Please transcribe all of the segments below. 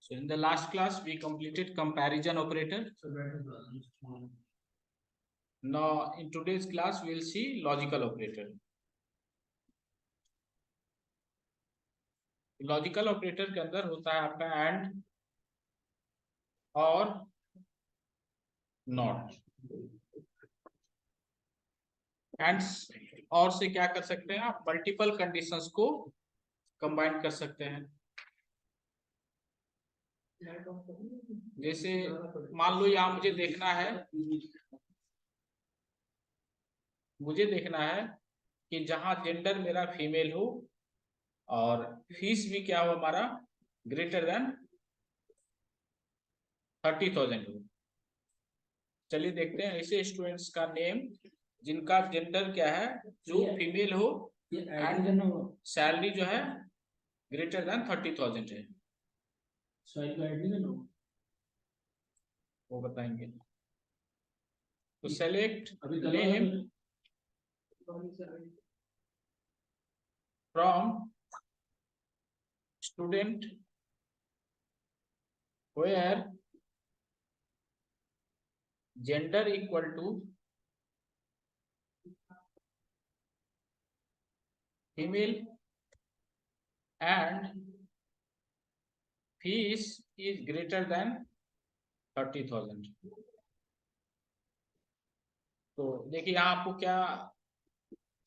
So in the last class, we completed comparison operator. Now in today's class, we'll see logical operator. Logical operator के अंदर होता है आपका and और not. And और से क्या कर सकते हैं आप, मल्टीपल कंडीशंस को कंबाइन कर सकते हैं। जैसे मान लो यहाँ मुझे देखना है कि जहां जेंडर मेरा फीमेल हो और फीस भी क्या हो हमारा ग्रेटर देन 30,000 हो। चलिए देखते हैं ऐसे स्टूडेंट्स का नेम जिनका जेंडर क्या है, जो फीमेल हो एंड सैलरी जो है ग्रेटर देन 30,000 है। वो बताएंगे। तो select name from student where gender equal to female and fees is greater than 30,000। तो देखिए यहाँ आपको क्या,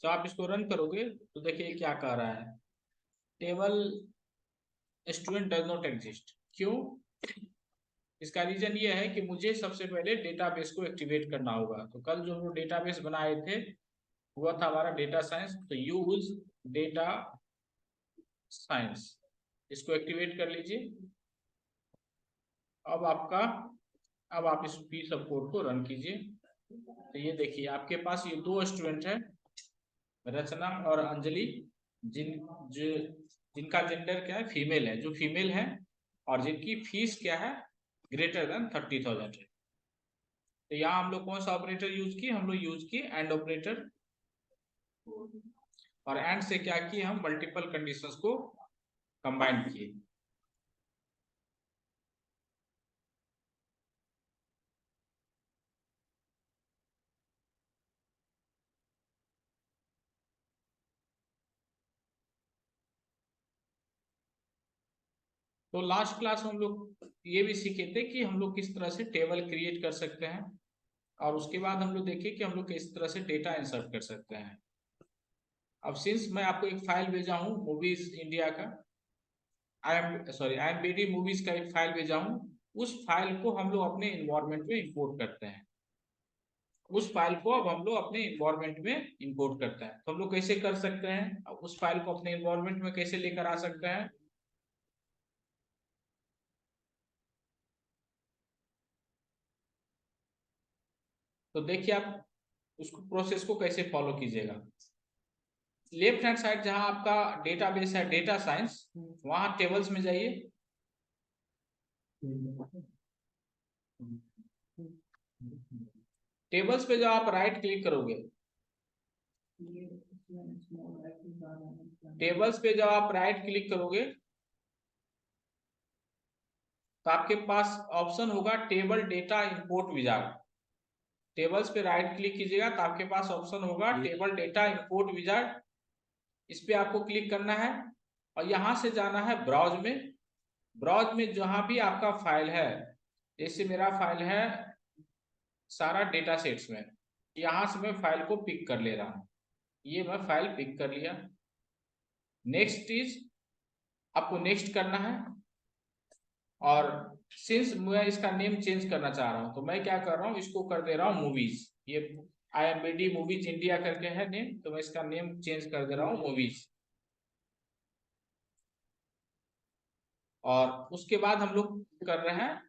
जब आप इसको रन करोगे तो देखिए क्या कह रहा है, table student does not exist. क्यों? इसका रीजन ये है कि मुझे सबसे पहले डेटाबेस को एक्टिवेट करना होगा। तो कल जो वो डेटाबेस बनाए थे हुआ था हमारा डेटा साइंस, तो यूज डेटा साइंस, इसको एक्टिवेट कर लीजिए। अब आप इस पीस ऑफ कोड को रन कीजिए। तो ये देखिए आपके पास ये दो स्टूडेंट है, रचना और अंजलि, जिनका जेंडर क्या है, फीमेल है, जो फीमेल है, और जिनकी फीस क्या है, ग्रेटर देन 30,000 है। तो यहाँ हम लोग कौन सा ऑपरेटर यूज किए, हम लोग यूज किए एंड ऑपरेटर। और एंड से क्या किए, हम मल्टीपल कंडीशंस को कंबाइन किए। तो लास्ट क्लास हम लोग ये भी सीखे थे कि हम लोग किस तरह से टेबल क्रिएट कर सकते हैं, और उसके बाद हम लोग देखे कि हम लोग किस तरह से डेटा इंसर्ट कर सकते हैं। अब सिंस मैं आपको एक फाइल भेजा हूँ मूवीज इंडिया का, IMDb मूवीज का एक फाइल भेजा हूँ, उस फाइल को हम लोग अपने इन्वायरमेंट में इंपोर्ट करते हैं। उस फाइल को अब हम लोग अपने इन्वायरमेंट में इंपोर्ट करते हैं। तो हम लोग कैसे कर सकते हैं, अब उस फाइल को अपने इन्वायरमेंट में कैसे लेकर आ सकते हैं। तो देखिए आप उसको प्रोसेस को कैसे फॉलो कीजिएगा। लेफ्ट हैंड साइड जहां आपका डेटाबेस है, डेटा साइंस, वहां टेबल्स में जाइए। टेबल्स पे जब आप राइट क्लिक करोगे, टेबल्स पे जब आप राइट क्लिक करोगे तो आपके पास ऑप्शन होगा table data import wizard. Tables पे राइट क्लिक कीजिएगा तो आपके पास ऑप्शन होगा टेबल डेटा इंपोर्ट विजार्ड। इस पे आपको क्लिक करना है और यहां से जाना है ब्राउज में। ब्राउज में जहां भी आपका फाइल है, जैसे मेरा फाइल है सारा डेटा सेट्स में, यहां से मैं फाइल को पिक कर ले रहा हूं। ये मैं फाइल पिक कर लिया। नेक्स्ट इज, आपको नेक्स्ट करना है। और सिंस मैं इसका नेम चेंज करना चाह रहा हूं तो मैं क्या कर रहा हूं, इसको कर दे रहा हूं मूवीज। ये IMDb मूवीज इंडिया करके है नेम, तो मैं इसका नेम चेंज कर दे रहा हूं मूवीज। और उसके बाद हम लोग कर रहे हैं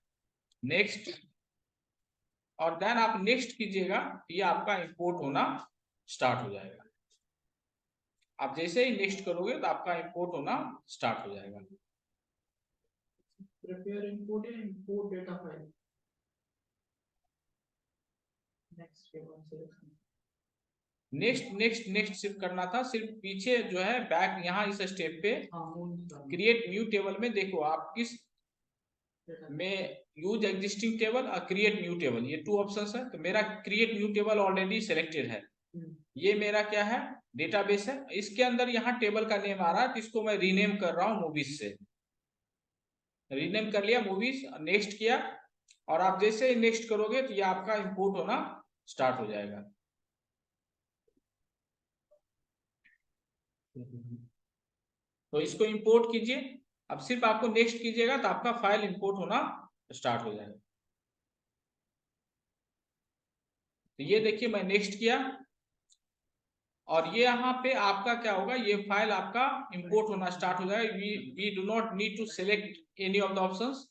नेक्स्ट, और देन आप नेक्स्ट कीजिएगा, ये आपका इंपोर्ट होना स्टार्ट हो जाएगा। आप जैसे ही नेक्स्ट करोगे तो आपका इंपोर्ट होना स्टार्ट हो जाएगा। Prepare import and import data file. Next सिर्फ करना था, सिर्फ पीछे जो है बैक, यहाँ इस स्टेप पे क्रिएट न्यू टेबल में देखो आप किस मैं यूज एग्जिस्टिंग टेबल और क्रिएट न्यू टेबल, ये 2 ऑप्शंस है। तो मेरा create new table already selected है। ये मेरा क्या है, डेटाबेस है। इसके अंदर यहाँ टेबल का नेम आ रहा है, जिसको मैं रीनेम कर रहा हूँ मूवीज से। रीनेम कर लिया मूवीज, नेक्स्ट किया, और आप जैसे ही नेक्स्ट करोगे तो ये आपका इंपोर्ट होना स्टार्ट हो जाएगा। तो इसको इंपोर्ट कीजिए। अब सिर्फ आपको नेक्स्ट कीजिएगा तो आपका फाइल इंपोर्ट होना स्टार्ट हो जाएगा। तो ये देखिए मैं नेक्स्ट किया, और ये यहाँ पे आपका क्या होगा, ये फाइल आपका इंपोर्ट होना स्टार्ट हो जाएगा। We do not need to select any of the options,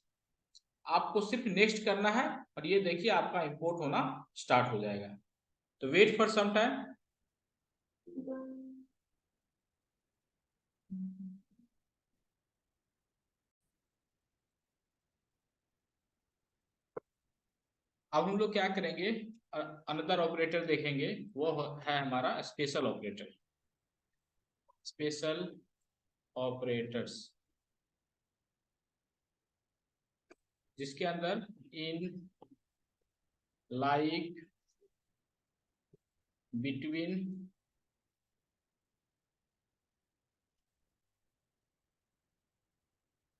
आपको सिर्फ नेक्स्ट करना है, और ये देखिए आपका इंपोर्ट होना स्टार्ट हो जाएगा। तो वेट फॉर सम टाइम। अब हम लोग क्या करेंगे, अनदर ऑपरेटर देखेंगे, वो है हमारा स्पेशल ऑपरेटर। स्पेशल ऑपरेटर्स, जिसके अंदर इन, लाइक, बिटवीन,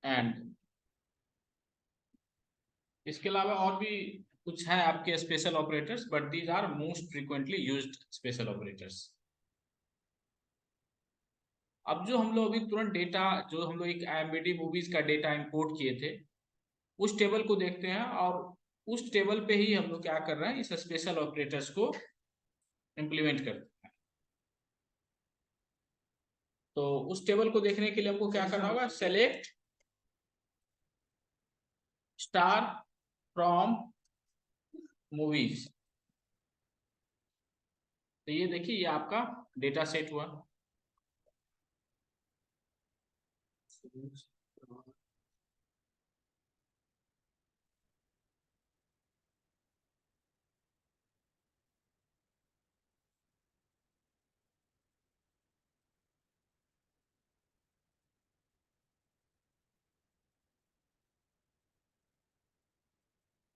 एंड, इसके अलावा और भी कुछ है आपके special operators, but these are most frequently used special operators. अब जो हम लोग अभी तुरंत डेटा, जो हम लोग एक IMDb मूवीज का डेटा इंपोर्ट किए थे, उस टेबल को देखते हैं, और उस टेबल पे ही हम लोग क्या कर रहे हैं, इस स्पेशल ऑपरेटर्स को इंप्लीमेंट करते हैं। तो उस टेबल को देखने के लिए हमको क्या करना होगा, सेलेक्ट स्टार फ्रॉम मूवीज। तो ये देखिए ये आपका डेटा सेट हुआ।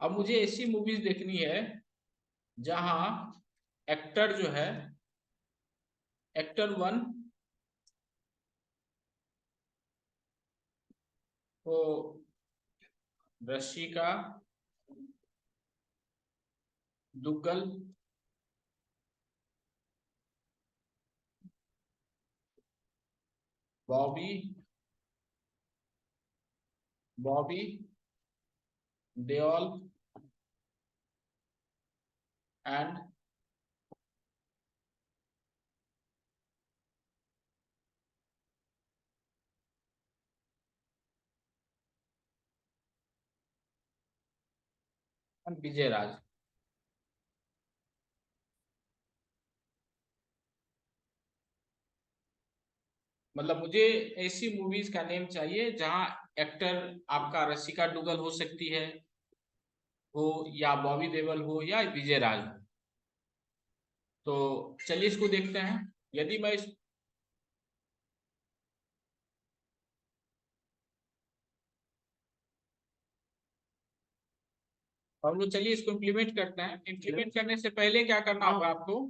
अब मुझे ऐसी मूवीज देखनी है जहां एक्टर जो है, एक्टर 1 को रशिका दुग्गल, बॉबी बॉबी देओल एंड विजय राज। मतलब मुझे ऐसी मूवीज का नेम चाहिए जहां एक्टर आपका रसिका दुग्गल हो सकती है, हो या बॉबी देओल हो या विजय राज हो। तो चलिए इसको देखते हैं। यदि मैं इस, हम लोग चलिए इसको इम्प्लीमेंट करते हैं। इम्प्लीमेंट करने से पहले क्या करना होगा आपको,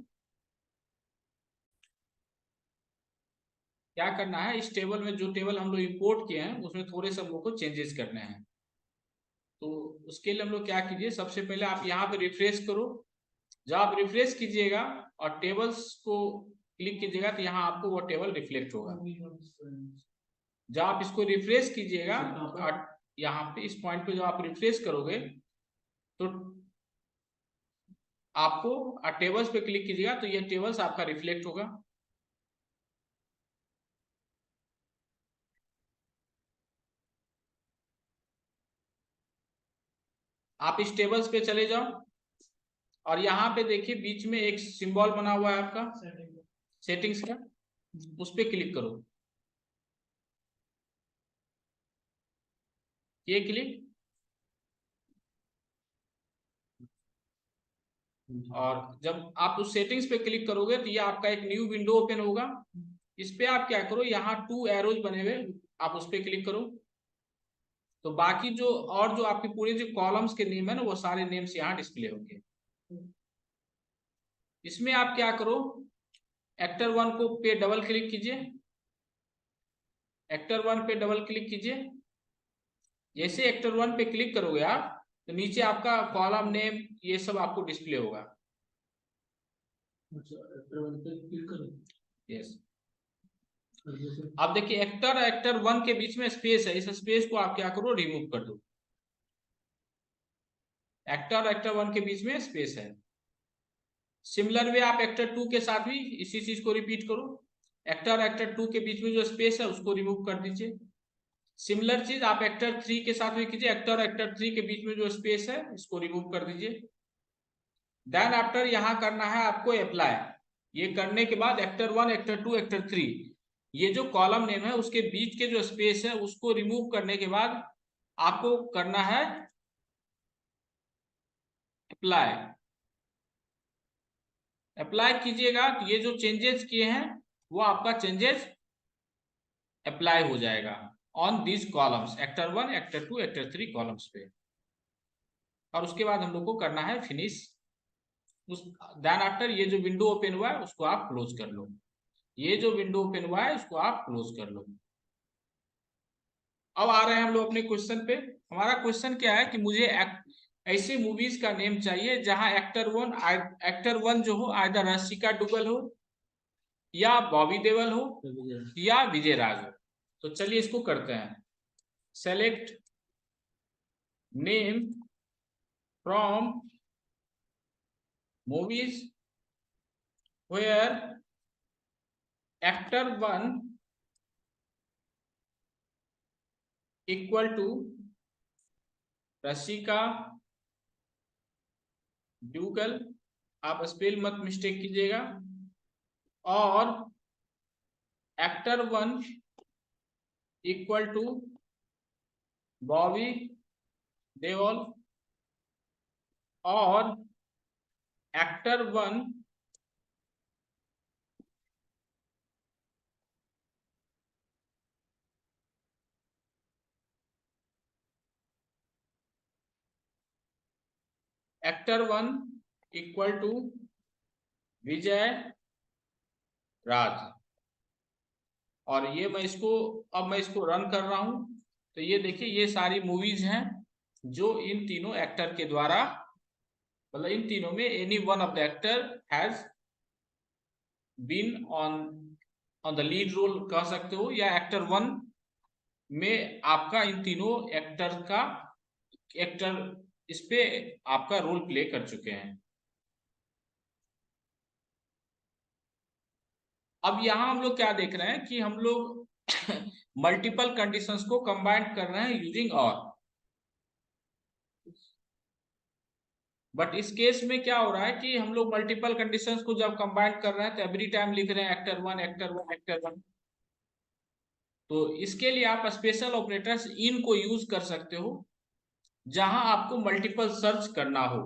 क्या करना है, इस टेबल में जो टेबल हम लोग इंपोर्ट किए हैं उसमें थोड़े से हम लोग को चेंजेस करने हैं। तो उसके लिए हम लोग क्या कीजिए, सबसे पहले आप यहाँ पे रिफ्रेश करो। जब आप रिफ्रेश कीजिएगा और टेबल्स को क्लिक कीजिएगा तो यहाँ आपको वो टेबल रिफ्लेक्ट होगा। जब आप इसको रिफ्रेश कीजिएगा और यहाँ पे इस पॉइंट पे जब आप रिफ्रेश करोगे तो आपको टेबल्स पे क्लिक कीजिएगा तो ये टेबल्स आपका रिफ्लेक्ट होगा। आप इस टेबल्स पे चले जाओ, और यहाँ पे देखिए बीच में एक सिंबल बना हुआ है आपका सेटिंग्स का, उस पे क्लिक करो। ये क्लिक, और जब आप उस सेटिंग्स पे क्लिक करोगे तो ये आपका एक न्यू विंडो ओपन होगा। इस पे आप क्या करो, यहाँ 2 एरोज बने हुए, आप उस पे क्लिक करो। तो बाकी जो और जो आपके पूरे जो कॉलम्स के नेम है ना, वो सारे नेम्स यहाँ डिस्प्ले होंगे। इसमें आप क्या करो, एक्टर 1 को पे डबल क्लिक कीजिए, एक्टर 1 पे डबल क्लिक कीजिए। जैसे एक्टर 1 पे क्लिक करोगे आप, तो नीचे आपका कॉलम नेम ये सब आपको डिस्प्ले होगा। अच्छा, एक्टर 1 पे क्लिक करो। यस। अब देखिए एक्टर 1 के बीच में स्पेस है, इस स्पेस को आप क्या करो, रिमूव कर दो। एक्टर 1 के बीच में स्पेस है। सिमिलर वे आप एक्टर 2 के साथ भी इसी चीज को रिपीट करो। एक्टर 2 के बीच में जो स्पेस है उसको रिमूव कर दीजिए। सिमिलर चीज आप एक्टर 3 के साथ भी कीजिए, एक्टर 3 के बीच में जो स्पेस है इसको रिमूव कर दीजिए। देन आफ्टर यहां करना है आपको अप्लाई। ये करने के बाद एक्टर 1, एक्टर 2, एक्टर 3, ये जो कॉलम नेम है उसके बीच के जो स्पेस है उसको रिमूव करने के बाद आपको करना है अप्लाई। अप्लाई कीजिएगा तो ये जो चेंजेस किए हैं वो आपका चेंजेस अप्लाई हो जाएगा on this columns, actor 1, actor 2, actor 3 columns पे। और उसके बाद हम लोग को करना है फिनिश। उस देन आफ्टर ये जो विंडो ओपन हुआ है उसको आप क्लोज कर लो। ये जो विंडो ओपन हुआ है उसको आप क्लोज कर लो। अब आ रहे हैं हम लोग अपने क्वेश्चन पे। हमारा क्वेश्चन क्या है कि मुझे ऐसे मूवीज का नेम चाहिए जहां एक्टर 1 जो हो आइदर रसिका दुग्गल हो, या बॉबी देओल हो, या विजय राज हो। तो चलिए इसको करते हैं। Select name from movies where actor 1 equal to Rasika Dugal, आप स्पेल मत मिस्टेक कीजिएगा, और actor 1 equal to Bobby Deol, और actor 1 equal to Vijay Raaz. और ये अब मैं इसको रन कर रहा हूं, तो ये देखिए ये सारी मूवीज हैं जो इन तीनों एक्टर के द्वारा, मतलब इन तीनों में any one of the actor has been on the lead role कह सकते हो, या एक्टर 1 में आपका इन तीनों एक्टर इस पे आपका रोल प्ले कर चुके हैं। अब यहां हम लोग क्या देख रहे हैं कि हम लोग मल्टीपल कंडीशंस को कंबाइन कर रहे हैं यूजिंग और। बट इस केस में क्या हो रहा है कि हम लोग मल्टीपल कंडीशंस को जब कंबाइन कर रहे हैं तो एवरी टाइम लिख रहे हैं एक्टर 1, एक्टर 1, एक्टर 1। तो इसके लिए आप स्पेशल ऑपरेटर्स इन को यूज कर सकते हो जहां आपको मल्टीपल सर्च करना हो।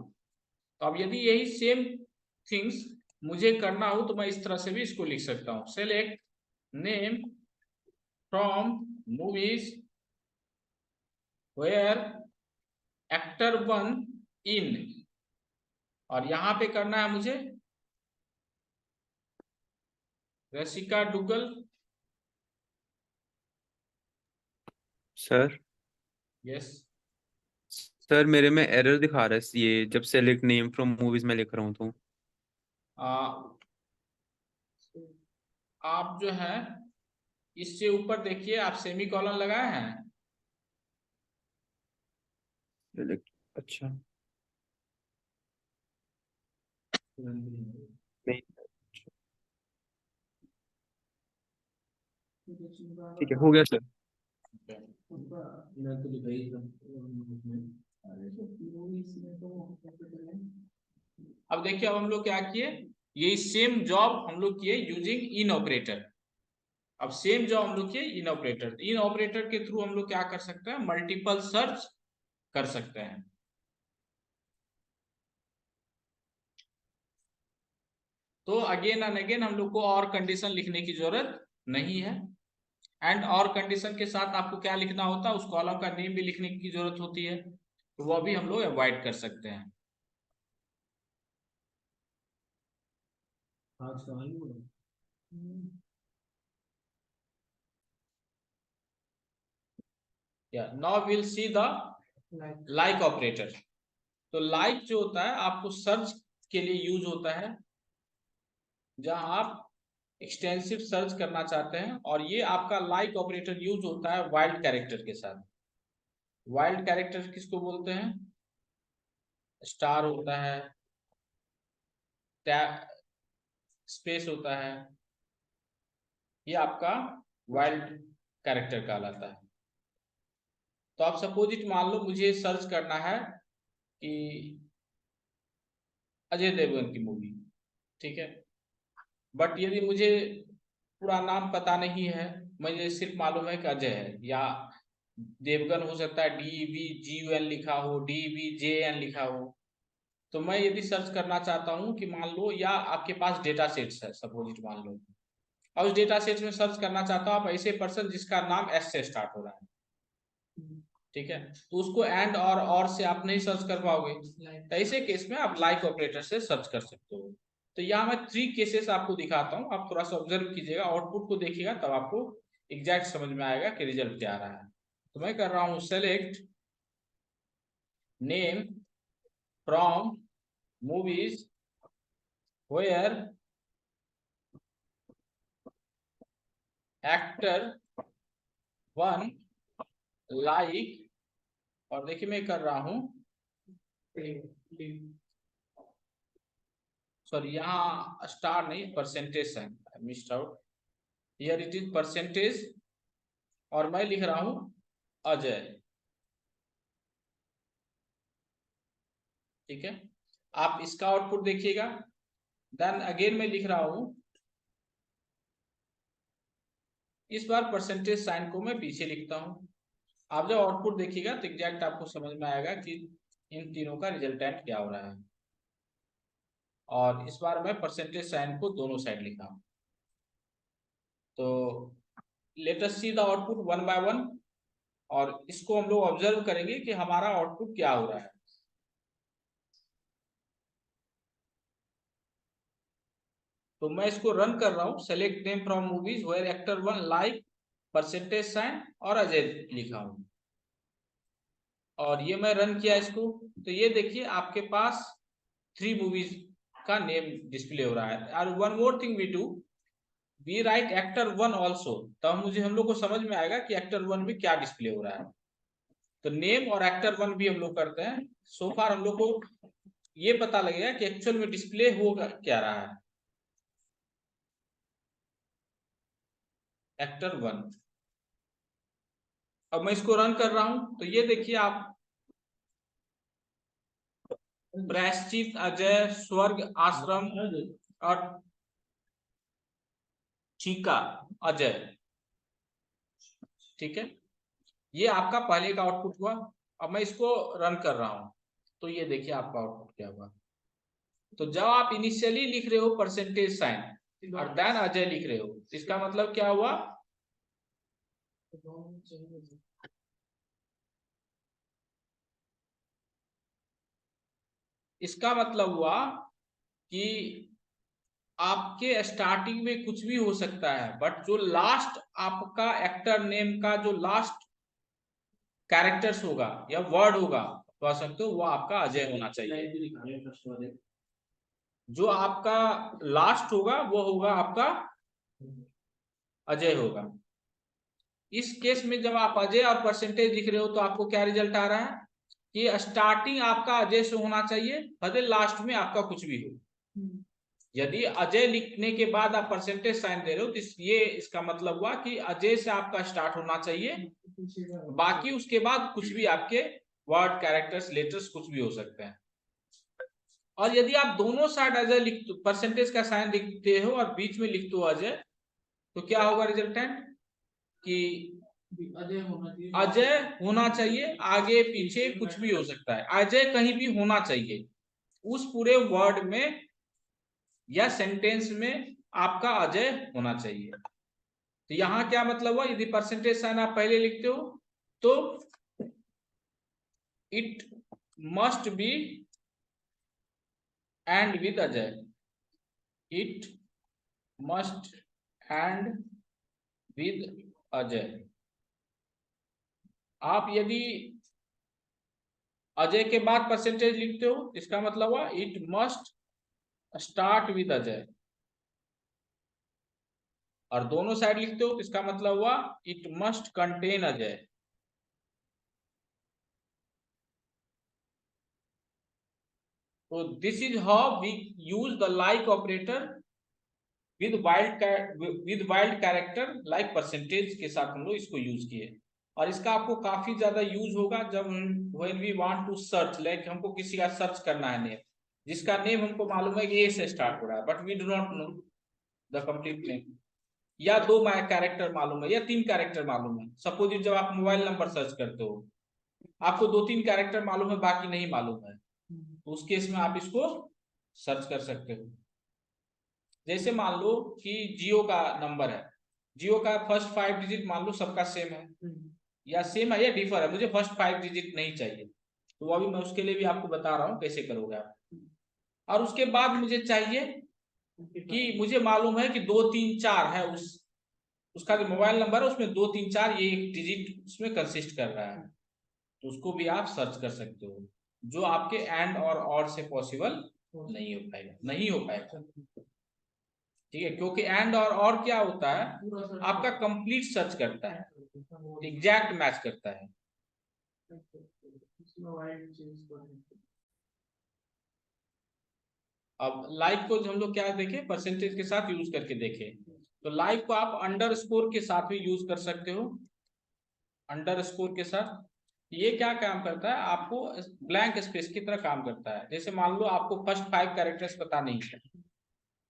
तो अब यदि यही सेम थिंग्स मुझे करना हो तो मैं इस तरह से भी इसको लिख सकता हूं। Select name from movies where actor 1 in, और यहां पे करना है मुझे Rasika Duggal. Sir yes. Sir मेरे में एरर दिखा रहा है ये जब सेलेक्ट नेम फ्रॉम मूवीज में लिख रहा हूँ तो। आप जो है इससे ऊपर देखिए, आप सेमी कॉलन लगाए हैं। सेलेक्ट, अच्छा नहीं, ठीक है हो गया सर। अब देखिए अब हम लोग क्या किए, ये सेम जॉब हम लोग किए यूजिंग इन ऑपरेटर। अब सेम जॉब हम लोग किए इन ऑपरेटर के थ्रू हम लोग क्या कर सकते हैं, मल्टीपल सर्च कर सकते हैं। तो अगेन एंड अगेन हम लोग को और कंडीशन लिखने की जरूरत नहीं है। एंड और कंडीशन के साथ आपको क्या लिखना होता है, उस कॉलम का नेम भी लिखने की जरूरत होती है, तो वह भी हम लोग अवॉइड कर सकते हैं। आज का आई हुआ now will see the like like operator. तो लाइक जो होता है आपको सर्च के लिए यूज होता है, जहां आप एक्सटेंसिव सर्च करना चाहते हैं, और ये आपका लाइक ऑपरेटर यूज होता है वाइल्ड कैरेक्टर के साथ। वाइल्ड कैरेक्टर किसको बोलते हैं? स्टार होता है, स्पेस होता है, ये आपका वाइल्ड कैरेक्टर कहलाता है। तो आप सपोजिट मान लो मुझे सर्च करना है कि अजय देवगन की मूवी, ठीक है, बट यदि मुझे पूरा नाम पता नहीं है, मुझे सिर्फ मालूम है कि अजय है, या देवगन हो सकता है DVGUN लिखा हो, DVJN लिखा हो, तो मैं यदि सर्च करना चाहता हूं कि मान लो, या आपके पास डेटा सेट्स है सपोजिट मान लो, और उस डेटा सेट्स में सर्च करना चाहता हूं आप ऐसे पर्सन जिसका नाम S से स्टार्ट हो रहा है, ठीक है, तो उसको एंड और से आप नहीं सर्च कर पाओगे, तो ऐसे केस में आप लाइक ऑपरेटर से सर्च कर सकते हो। तो यहाँ मैं 3 केसेस आपको दिखाता हूँ, आप थोड़ा सा ऑब्जर्व कीजिएगा, आउटपुट को देखिएगा, तब आपको एग्जैक्ट समझ में आएगा कि रिजल्ट क्या आ रहा है। तो मैं कर रहा हूँ select name from movies where actor 1 like, और देखिए मैं कर रहा हूं, सॉरी यहाँ स्टार नहीं, परसेंटेज है, missed out, here it is percentage, और मैं लिख रहा हूं अजय, ठीक है। आप इसका आउटपुट देखिएगा। देन अगेन मैं लिख रहा हूं, इस बार परसेंटेज साइन को मैं पीछे लिखता हूं। आप जब आउटपुट देखिएगा तो एग्जैक्ट आपको समझ में आएगा कि इन तीनों का रिजल्टेंट क्या हो रहा है। और इस बार मैं परसेंटेज साइन को दोनों साइड लिखा। तो let us see the output one by one, और इसको हम लोग ऑब्जर्व करेंगे कि हमारा आउटपुट क्या हो रहा है। तो मैं इसको रन कर रहा हूँ, select name from movies where actor 1 like percentage sign और अजय लिखा हूं, और ये मैं रन किया इसको, तो ये देखिए आपके पास 3 मूवीज का नेम डिस्प्ले हो रहा है। और one more thing we do, we write actor 1 also, तब मुझे हम लोग को समझ में आएगा कि एक्टर 1 में क्या डिस्प्ले हो रहा है। तो नेम और एक्टर 1 भी हम लोग करते हैं। सो फार हम लोग को ये पता लगेगा कि एक्चुअल में डिस्प्ले होगा क्या रहा है, एक्टर 1। अब मैं इसको रन कर रहा हूं, तो ये देखिए आप, प्रायश्चित, अजय, स्वर्ग, आश्रम और चीका अजय, ठीक है, ये आपका पहले का आउटपुट हुआ। अब मैं इसको रन कर रहा हूं, तो ये देखिए आपका आउटपुट क्या हुआ। तो जब आप इनिशियली लिख रहे हो परसेंटेज साइन और देन अजय लिख रहे हो, इसका मतलब क्या हुआ, इसका मतलब हुआ कि आपके स्टार्टिंग में कुछ भी हो सकता है, बट जो लास्ट आपका एक्टर नेम का जो लास्ट कैरेक्टर्स होगा या वर्ड होगा, तो सकते हो वो आपका अजय होना चाहिए। जो आपका लास्ट होगा वो होगा आपका अजय होगा। इस केस में जब आप अजय और परसेंटेज लिख रहे हो, तो आपको क्या रिजल्ट आ रहा है कि स्टार्टिंग आपका अजय से होना चाहिए, भले लास्ट में आपका कुछ भी हो। यदि अजय लिखने के बाद आप परसेंटेज साइन दे रहे हो, तो ये इसका मतलब हुआ कि अजय से आपका स्टार्ट होना चाहिए, बाकी उसके बाद कुछ भी आपके वर्ड, कैरेक्टर्स, लेटर्स कुछ भी हो सकते हैं। और यदि आप दोनों साइड अजय लिख, परसेंटेज का साइन लिखते हो और बीच में लिखते हो अजय, तो क्या होगा रिजल्टेंट कि अजय होना चाहिए, आगे पीछे कुछ भी हो सकता है, अजय कहीं भी होना चाहिए उस पूरे वर्ड में या सेंटेंस में, आपका अजय होना चाहिए। तो यहाँ क्या मतलब हुआ, यदि परसेंटेज साइन आप पहले लिखते हो तो it must be and with Ajay, it must and with Ajay. आप यदि अजय के बाद परसेंटेज लिखते हो इसका मतलब हुआ it must start with Ajay, और दोनों साइड लिखते हो तो इसका मतलब हुआ इट मस्ट कंटेन अजय। तो this is how we use the like operator with wild character like percentage के साथ हम लोग इसको यूज किए। और इसका आपको काफी ज्यादा यूज होगा जब when we want to search, like हमको किसी का सर्च करना है नेम, जिसका नेम हमको मालूम है कि ए से स्टार्ट हो रहा है but we do not know the complete name, या दो कैरेक्टर मालूम है या 3 कैरेक्टर मालूम है। सपोज जब आप मोबाइल नंबर सर्च करते हो आपको 2-3 कैरेक्टर मालूम है बाकी नहीं मालूम है, तो उस केस में आप इसको सर्च कर सकते हो। जैसे मान लो कि जियो का नंबर है, जियो का फर्स्ट 5 डिजिट मान लो सबका सेम है, या सेम है या डिफर है, मुझे फर्स्ट 5 डिजिट नहीं चाहिए, तो अभी मैं उसके लिए भी आपको बता रहा हूँ कैसे करोगे आप। और उसके बाद मुझे चाहिए कि मुझे मालूम है कि 2-3-4 है, उसका जो मोबाइल नंबर है उसमें 2-3-4 ये एक डिजिट उसमें कंसिस्ट कर रहा है, तो उसको भी आप सर्च कर सकते हो, जो आपके एंड और से पॉसिबल नहीं हो पाएगा, नहीं हो पाएगा। ठीक है, क्योंकि एंड और क्या होता है, आपका कंप्लीट सर्च करता है, एग्जैक्ट मैच करता है। अब लाइक को हम लोग क्या देखें, परसेंटेज के साथ यूज करके देखें, तो लाइक को आप अंडरस्कोर के साथ भी यूज कर सकते हो। अंडरस्कोर के साथ ये क्या काम करता है, आपको ब्लैंक स्पेस की तरह काम करता है। जैसे मान लो आपको फर्स्ट 5 कैरेक्टर्स पता नहीं है,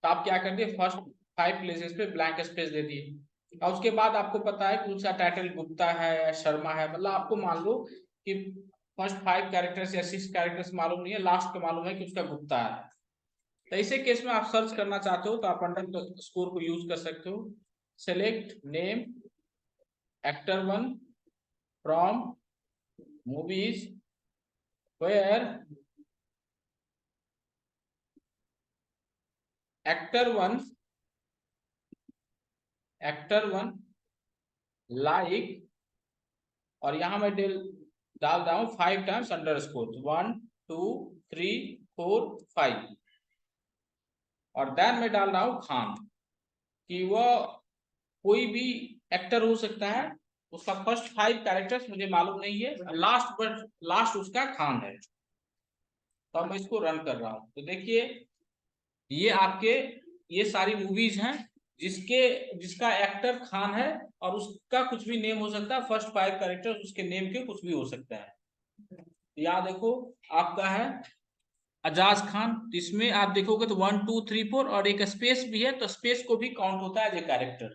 तो आप क्या कर दिए, फर्स्ट 5 प्लेसेस पे ब्लैंक स्पेस दे दिए, और उसके बाद आपको पता है कि उसका टाइटल गुप्ता है या शर्मा है, मतलब आपको मान लो कि फर्स्ट 5 कैरेक्टर्स या 6 कैरेक्टर्स मालूम नहीं है, लास्ट का मालूम है कि उसका गुप्ता है। तो ऐसे केस में आप सर्च करना चाहते हो तो आप अंडरस्कोर को यूज कर सकते हो। Select name actor 1 from movies where actor 1 like, और यहां मैं डाल रहा हूं 5 टाइम्स अंडरस्कोर, 1 2 3 4 5, और देन मैं डाल रहा हूं खान, कि वह कोई भी एक्टर हो सकता है, उसका फर्स्ट 5 कैरेक्टर्स मुझे मालूम नहीं है, लास्ट उसका खान है। तो अब मैं इसको रन कर रहा हूं तो देखिए ये आपके ये सारी मूवीज हैं जिसका एक्टर खान है, और उसका कुछ भी नेम हो सकता है, फर्स्ट 5 कैरेक्टर्स उसके नेम के कुछ भी हो सकता है। यहाँ देखो आपका है अजाज खान, तो इसमें आप देखोगे तो 1 2 3 4 और एक स्पेस भी है, तो स्पेस को भी काउंट होता है as a character.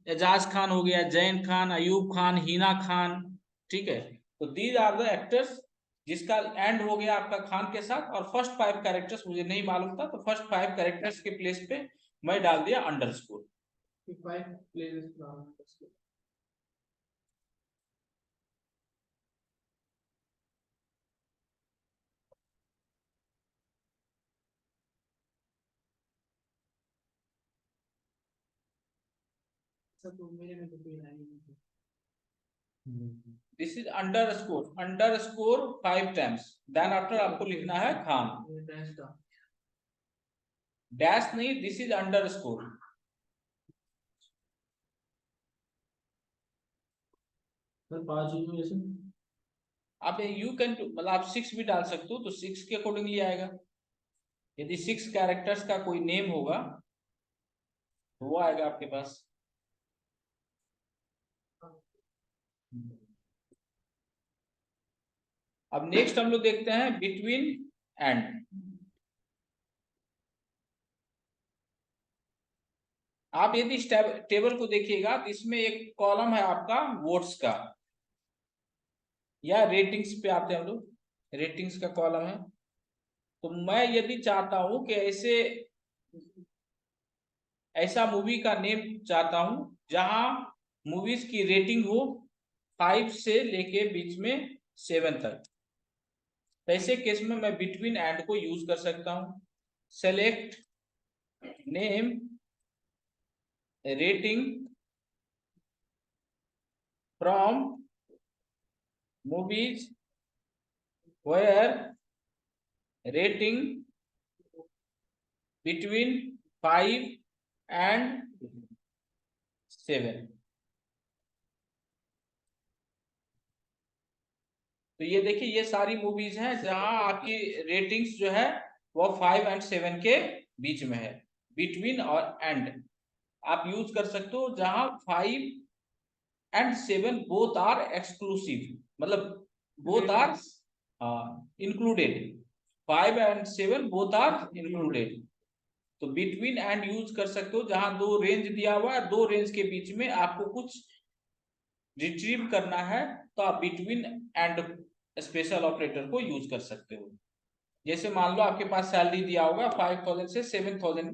Ejaz Khan हो गया, जैन खान, अयूब खान, हिना खान, ठीक है। तो दीज आर द एक्टर्स जिसका एंड हो गया आपका खान के साथ, और फर्स्ट 5 कैरेक्टर्स मुझे नहीं मालूम था, तो फर्स्ट 5 कैरेक्टर्स के प्लेस पे मैं डाल दिया underscore. This is underscore 5 times, then after आपको लिखना है खान, डैश नहीं, दिस इज अंडरस्कोर। आप यू कैन मतलब आप 6 भी डाल सकते हो, तो 6 के अकॉर्डिंगली आएगा। यदि 6 कैरेक्टर्स का कोई नेम होगा तो वो आएगा आपके पास। अब नेक्स्ट हम लोग देखते हैं बिटवीन एंड। आप यदि इस टेबल को देखिएगा तो इसमें एक कॉलम है आपका वोट्स का, या रेटिंग्स पे आते हैं हम लोग, रेटिंग्स का कॉलम है। तो मैं यदि चाहता हूं कि ऐसे ऐसा मूवी का नेम चाहता हूं जहां मूवीज की रेटिंग हो 5 से लेके बीच में 7 तक। तो ऐसे केस में मैं बिटवीन एंड को यूज कर सकता हूं। Select name rating from movies where rating between 5 and 7। तो ये देखिए ये सारी मूवीज हैं जहां आपकी रेटिंग्स जो है वो 5 एंड 7 के बीच में है। बिटवीन और एंड आप यूज कर सकते हो जहां 5 एंड 7 बोथ आर एक्सक्लूसिव, मतलब both are included. 5 and 7 both are included. तो बिटवीन एंड यूज कर सकते हो जहां दो रेंज दिया हुआ है, दो रेंज के बीच में आपको कुछ रिट्रीव करना है तो आप बिटवीन एंड स्पेशल ऑपरेटर को यूज कर सकते हो। जैसे मान लो आपके पास सैलरी दिया होगा 5000 से 7000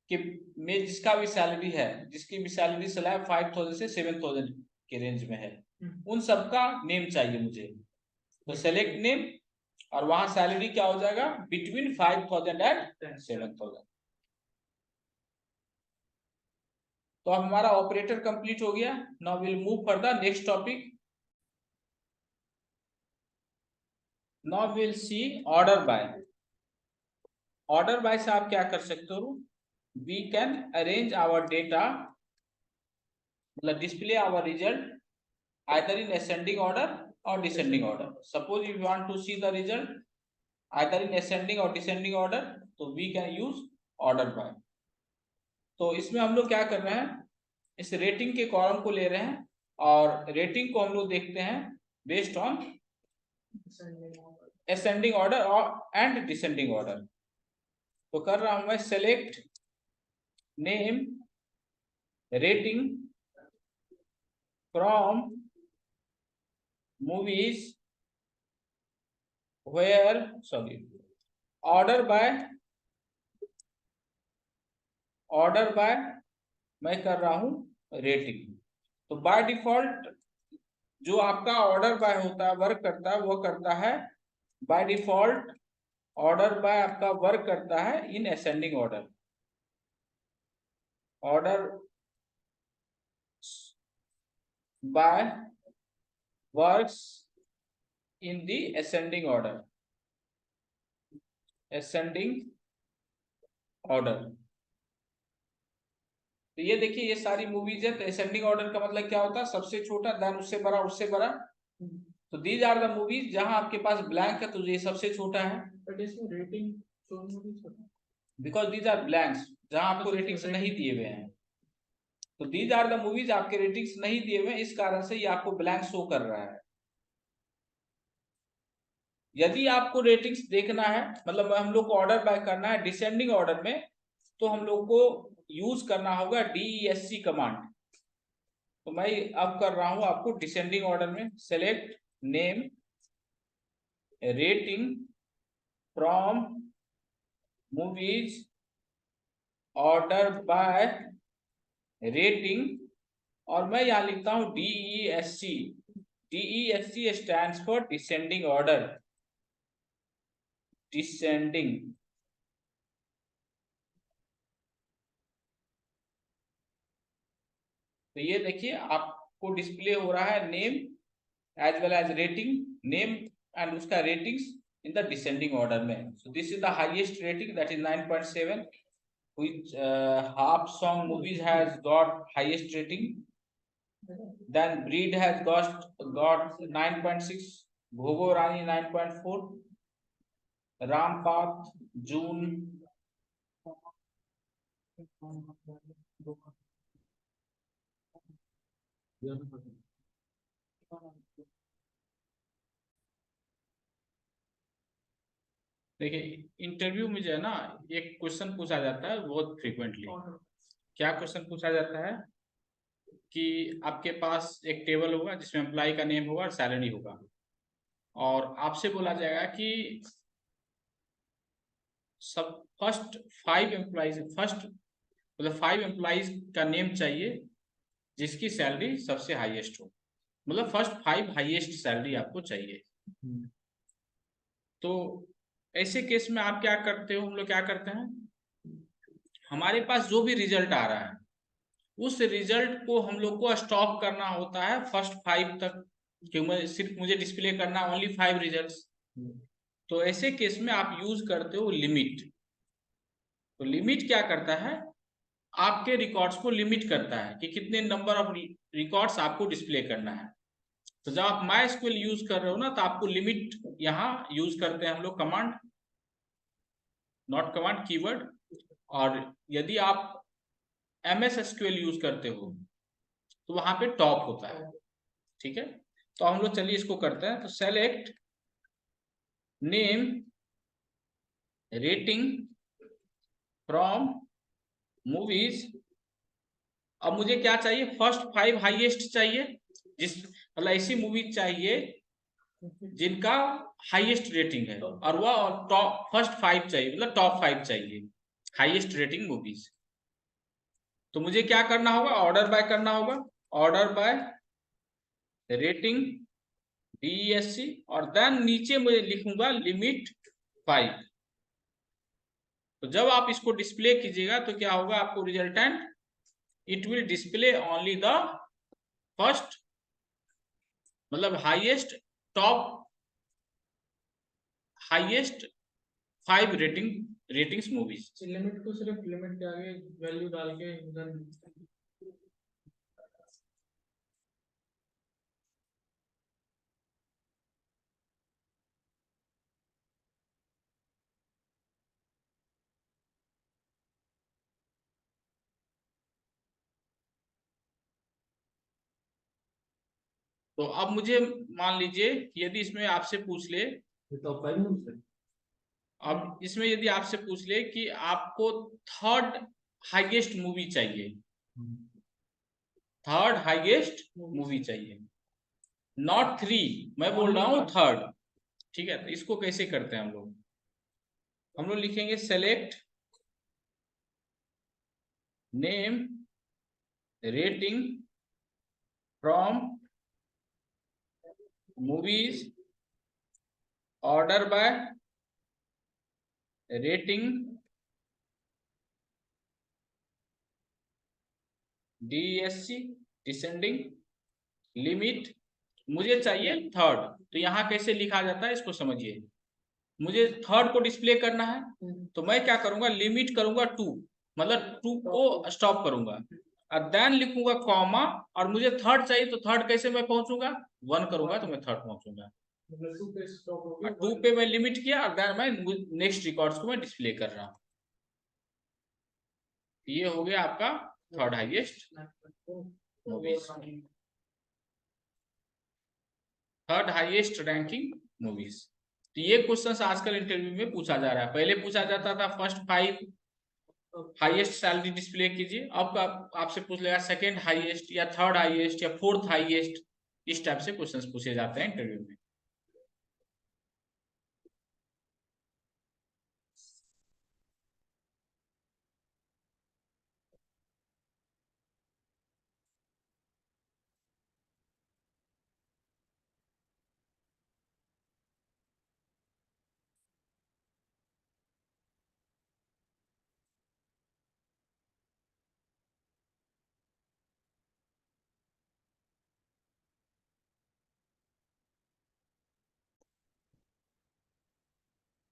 के में, जिसका भी सैलरी है, जिसकी भी सैलरी स्लैब 5000 से 7000 के रेंज में है, उन सबका नेम चाहिए मुझे। तो सेलेक्ट नेम और वहां सैलरी क्या हो जाएगा, बिटवीन 5000 एंड 7000। तो अब हमारा ऑपरेटर कंप्लीट हो गया। Now will move for the next topic. Now will see order by. Order by से आप क्या कर सकते हो, we can arrange our data, मतलब display our result either in ascending order or descending order. Suppose if you want to see the result either in ascending or descending order, तो we can use order by। तो इसमें हम लोग क्या कर रहे हैं, इस रेटिंग के कॉलम को ले रहे हैं और रेटिंग को हम लोग देखते हैं बेस्ड ऑन ascending order और एंड डिसेंडिंग ऑर्डर। तो कर रहा हूं मैं select name rating from movies where order by मैं कर रहा हूं रेटिंग। तो बाय डिफॉल्ट जो आपका ऑर्डर बाय होता है, वर्क करता है, वो करता है बाय डिफॉल्ट ऑर्डर बाय आपका वर्क करता है in ascending order. Order by works in the ascending order. तो ये देखिए ये सारी मूवीज है। तो असेंडिंग ऑर्डर का मतलब क्या होता है, सबसे छोटा देन उससे बड़ा उससे बड़ा। तो दीज आर द मूवीज जहां आपके पास ब्लैंक है तो ये सबसे छोटा है, rating because these are blanks जहां आपको रेटिंग्स नहीं दिए हुए हैं। तो दीज आर द मूवीज आपके रेटिंग्स नहीं दिए हुए, इस कारण से ये आपको ब्लैंक शो कर रहा है। यदि आपको रेटिंग्स देखना है, मतलब हम लोग को ऑर्डर बाय करना है डिसेंडिंग ऑर्डर में, तो हम लोग को यूज करना होगा DESC कमांड। तो मैं अब कर रहा हूं आपको डिसेंडिंग ऑर्डर में। Select name rating from movies order by rating, और मैं यहां लिखता हूं DESC। DESC stands for descending order, descending. तो ये देखिए आपको डिस्प्ले हो रहा है name as well as rating, name and उसका ratings in the descending order में। So this is the highest rating that is 9.7, which half song movies has got highest rating. Then Breed has got 9.6, Bhogo Rani 9.4, Rampath June देखिए interview में जो है ना एक question पूछा जाता है बहुत फ्रीक्वेंटली। क्या क्वेश्चन पूछा जाता है कि आपके पास एक टेबल होगा जिसमें एम्प्लॉय का नेम होगा और सैलरी होगा, और आपसे बोला जाएगा कि सब फर्स्ट 5 एम्प्लॉयज, फर्स्ट मतलब 5 एम्प्लॉइज का नेम चाहिए जिसकी सैलरी सबसे हाईएस्ट हो, मतलब फर्स्ट 5 हाईएस्ट सैलरी आपको चाहिए। तो ऐसे केस में आप क्या करते हो, हम लोग क्या करते हैं, हमारे पास जो भी रिजल्ट आ रहा है उस रिजल्ट को हम लोग को स्टॉप करना होता है फर्स्ट 5 तक, क्योंकि सिर्फ मुझे डिस्प्ले करना ओनली 5 रिजल्ट्स। तो ऐसे केस में आप यूज करते हो लिमिट। तो लिमिट क्या करता है, आपके रिकॉर्ड्स को लिमिट करता है कि कितने नंबर ऑफ रिकॉर्ड्स आपको डिस्प्ले करना है। तो जब आप माई एसक्यूएल यूज कर रहे हो ना, तो आपको लिमिट यहाँ यूज करते हैं हम लोग कमांड, नॉट कमांड, कीवर्ड। और यदि आप MS SQL यूज करते हो तो वहां पे टॉप होता है, ठीक है। तो हम लोग चलिए इसको करते हैं। तो select name rating from movies. अब मुझे क्या चाहिए, फर्स्ट 5 हाईएस्ट चाहिए, जिस मतलब ऐसी मूवी चाहिए जिनका हाईएस्ट रेटिंग है, और वह टॉप फर्स्ट 5 चाहिए, मतलब टॉप 5 चाहिए हाईएस्ट रेटिंग मूवीज। तो मुझे क्या करना होगा, ऑर्डर बाय करना होगा, ऑर्डर बाय रेटिंग DESC, और देन नीचे मुझे लिखूंगा लिमिट 5। तो जब आप इसको डिस्प्ले कीजिएगा तो क्या होगा, आपको resultant it will display only the first, मतलब highest top highest 5 ratings movies. Limit को सिर्फ लिमिट के आगे वैल्यू डाल के तो अब मुझे मान लीजिए यदि इसमें आपसे पूछ ले, टॉप 5 में अब इसमें यदि आपसे पूछ ले कि आपको थर्ड हाईएस्ट मूवी चाहिए, थर्ड हाईएस्ट मूवी चाहिए, नॉट 3, मैं बोल रहा हूं थर्ड, ठीक है। तो इसको कैसे करते हैं हम लोग लिखेंगे select name rating from movies, order by rating DESC descending, limit मुझे चाहिए थर्ड। तो यहाँ कैसे लिखा जाता है इसको समझिए, मुझे थर्ड को डिस्प्ले करना है तो मैं क्या करूंगा, लिमिट करूंगा 2, मतलब 2 को स्टॉप करूंगा, और देन लिखूंगा कॉमा, और मुझे थर्ड चाहिए तो थर्ड कैसे मैं पहुंचूंगा, 1 करूंगा तो मैं थर्ड पहुंचूंगा। 2 पे मैं लिमिट किया और देन मैं नेक्स्ट रिकॉर्ड्स को मैं डिस्प्ले कर रहा हूँ। ये हो गया आपका third highest movies, third highest ranking movies. तो ये क्वेश्चन आजकल इंटरव्यू में पूछा जा रहा है, पहले पूछा जाता था फर्स्ट 5 हाईएस्ट सैलरी डिस्प्ले कीजिए, अब आपसे पूछ लेगा सेकंड हाईएस्ट या थर्ड हाईएस्ट या फोर्थ हाईएस्ट, इस टाइप से क्वेश्चंस पूछे जाते हैं इंटरव्यू में।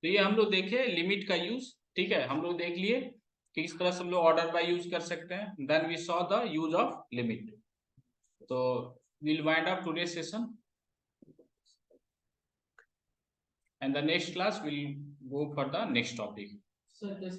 तो ये हम लोग देखे लिमिट का यूज, ठीक है, हम लोग देख लिए कि किस तरह से हम लोग ऑर्डर बाय यूज कर सकते हैं, then we saw the use of limit. तो we'll wind up today's session, and the next class will go for the next topic. Sir जैसे